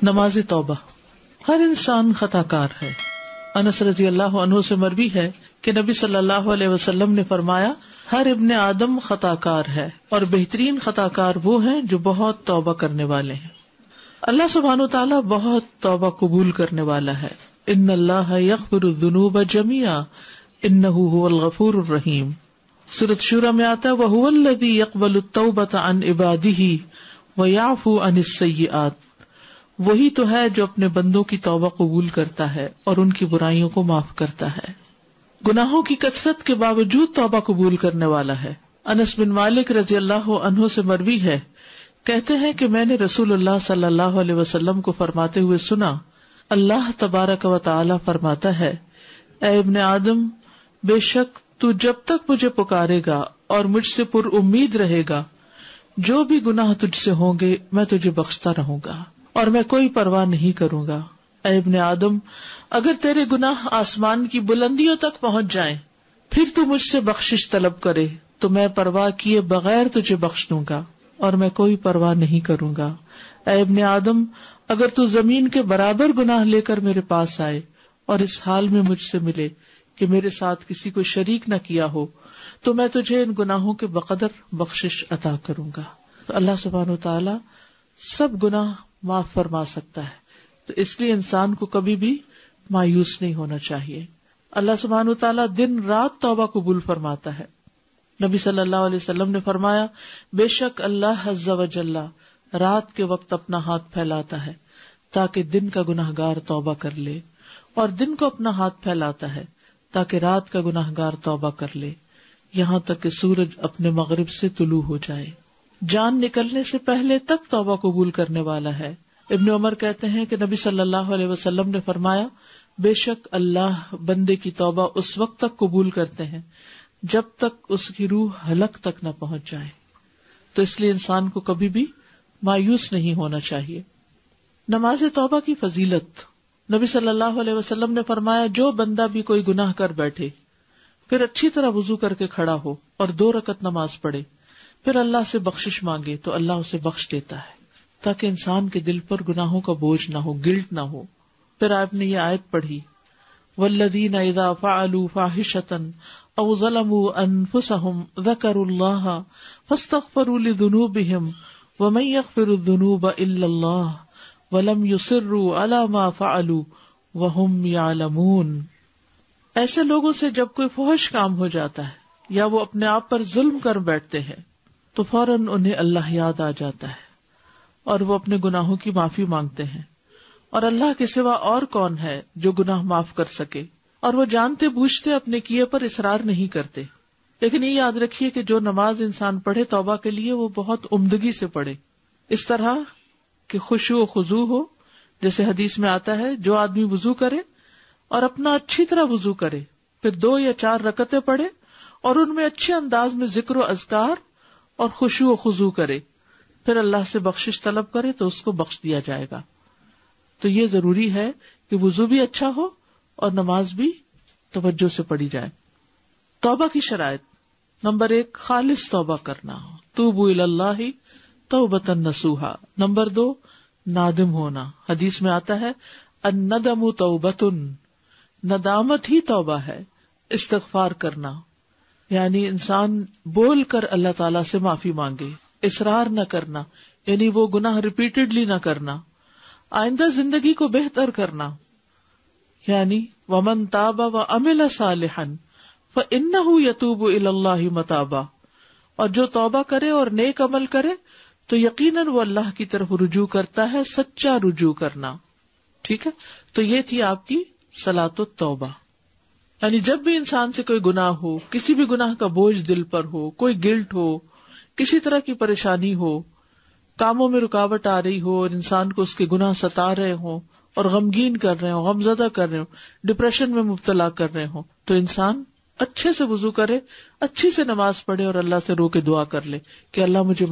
نماز توبہ. ہر انسان خطا کار ہے. انس رضی اللہ عنہ سے مروی ہے کہ نبی صلی اللہ علیہ وسلم نے فرمایا ہر ابن آدم خطا کار ہے اور بہترین خطا کار وہ ہیں جو بہت توبہ کرنے والے ہیں. اللہ سبحانہ وتعالی بہت توبہ قبول کرنے والا ہے. ان اللہ یغفر الذنوب جميعا انہ هو الغفور الرحیم. سورۃ شورى میں آتا ہے وَهُوَ الَّذِي يَقْبَلُ التَّوْبَةَ عَنْ عِبَادِهِ وَيَعْفُو عَنِ السَّيِّئَاتِ. وہی تو ہے جو اپنے بندوں کی توبہ قبول کرتا ہے اور ان کی برائیوں کو معاف کرتا ہے. گناہوں کی کثرت کے باوجود توبہ قبول کرنے والا ہے. انس بن مالک رضی اللہ عنہ سے مروی ہے کہتے ہیں کہ میں نے رسول اللہ صلی اللہ علیہ وسلم کو فرماتے ہوئے سنا اللہ تبارک و تعالی فرماتا ہے اے ابن آدم بے شک تو جب تک مجھے پکارے گا اور مجھ سے پر امید رہے گا جو بھی گناہ تجھ سے ہوں گے میں تجھے بخشتا رہوں گا اور میں کوئی پرواہ نہیں کروں گا. اے ابن آدم اگر تیرے گناہ آسمان کی بلندیوں تک پہنچ جائیں پھر تو مجھ سے بخشش طلب کرے تو میں پرواہ کیے بغیر تجھے بخش دوں گا اور میں کوئی پرواہ نہیں کروں گا. اے ابن آدم اگر تو زمین کے برابر گناہ لے کر میرے پاس آئے اور اس حال میں مجھ سے ملے کہ میرے ساتھ کسی کو شریک نہ کیا ہو تو میں تجھے ان گناہوں کے بقدر بخشش عطا کروں گا. تو اللہ سبحانہ وتعالی سب گناہ معاف فرما سکتا ہے. تو اس لیے انسان کو کبھی بھی مایوس نہیں ہونا چاہیے. اللہ سبحانہ وتعالی دن رات توبہ قبول فرماتا ہے. نبی صلی اللہ علیہ وسلم نے فرمایا بے شک اللہ عز و جل رات کے وقت اپنا ہاتھ پھیلاتا ہے تاکہ دن کا گناہگار توبہ کر لے اور دن کو اپنا ہاتھ پھیلاتا ہے تاکہ رات کا گناہگار توبہ کر لے یہاں تک کہ سورج اپنے مغرب سے طلوع ہو جائے. جان نکلنے سے پہلے تک توبہ قبول کرنے والا ہے. ابن عمر کہتے ہیں کہ نبی صلی اللہ علیہ وسلم نے فرمایا بے شک اللہ بندے کی توبہ اس وقت تک قبول کرتے ہیں جب تک اس کی روح حلق تک نہ پہنچ جائے. تو اس لیے انسان کو کبھی بھی مایوس نہیں ہونا چاہیے. نماز توبہ کی فضیلت. نبی صلی اللہ علیہ وسلم نے فرمایا جو بندہ بھی کوئی گناہ کر بیٹھے پھر اچھی طرح وضو کر کے کھڑا ہو اور 2 رکعت نماز پڑھے پھر اللہ سے بخشش مانگے تو اللہ اسے بخش دیتا ہے تاکہ انسان کے دل پر گناہوں کا بوجھ نہ ہو، گلٹ نہ ہو. پھر آپ نے یہ آیت پڑھی والذین اذا فعلوا فاحشۃ او ظلموا انفسهم ذکروا اللہ فاستغفروا لذنوبهم ومن یغفر الذنوب الا اللہ ولم یصروا علی ما فعلوا وهم یعلمون. ایسے لوگوں سے جب کوئی فحش کام ہو جاتا ہے یا وہ اپنے آپ پر ظلم کر بیٹھتے ہیں تو فوراً انہیں اللہ یاد آ جاتا ہے اور وہ اپنے گناہوں کی معافی مانگتے ہیں اور اللہ کے سوا اور کون ہے جو گناہ معاف کر سکے، اور وہ جانتے بوجھتے اپنے کیے پر اصرار نہیں کرتے. لیکن یہ یاد رکھیے کہ جو نماز انسان پڑھے توبہ کے لیے وہ بہت عمدگی سے پڑھے، اس طرح کہ خشوع و خضوع ہو. جیسے حدیث میں آتا ہے جو آدمی وضو کرے اور اپنا اچھی طرح وضو کرے پھر 2 یا 4 رکعتیں پڑھے اور ان میں اچھے انداز میں ذکر و اذکار اور خشوع و خضوع کرے پھر اللہ سے بخشش طلب کرے تو اس کو بخش دیا جائے گا. تو یہ ضروری ہے کہ وضو بھی اچھا ہو اور نماز بھی توجہ سے پڑھی جائے. توبہ کی شرائط. نمبر 1 خالص توبہ کرنا، توبوا الی اللہ توبۃ نصوحا. نمبر 2 نادم ہونا. حدیث میں آتا ہے الندم توبۃ، ندامت ہی توبہ ہے. استغفار کرنا یعنی انسان بول کر اللہ تعالی سے معافی مانگے، اصرار نہ کرنا یعنی وہ گناہ ریپیٹڈلی نہ کرنا. آئندہ زندگی کو بہتر کرنا یعنی ومن تاب وعمل صالحا فانہ یتوب الی اللہ متابا. اور جو توبہ کرے اور نیک عمل کرے تو یقیناً وہ اللہ کی طرف رجوع کرتا ہے، سچا رجوع کرنا. ٹھیک ہے، تو یہ تھی آپ کی صلاۃ التوبہ. یعنی جب بھی انسان سے کوئی گناہ ہو، کسی بھی گناہ کا بوجھ دل پر ہو، کوئی گلٹ ہو، کسی طرح کی پریشانی ہو، کاموں میں رکاوٹ آ رہی ہو اور انسان کو اس کے گناہ ستا رہے ہوں اور غمگین کر رہے ہوں، غمزدہ کر رہے ہوں، ڈپریشن میں مبتلا کر رہے ہوں، تو انسان اچھے سے وضو کرے، اچھی سے نماز پڑھے اور اللہ سے رو کے دعا کر لے کہ اللہ مجھے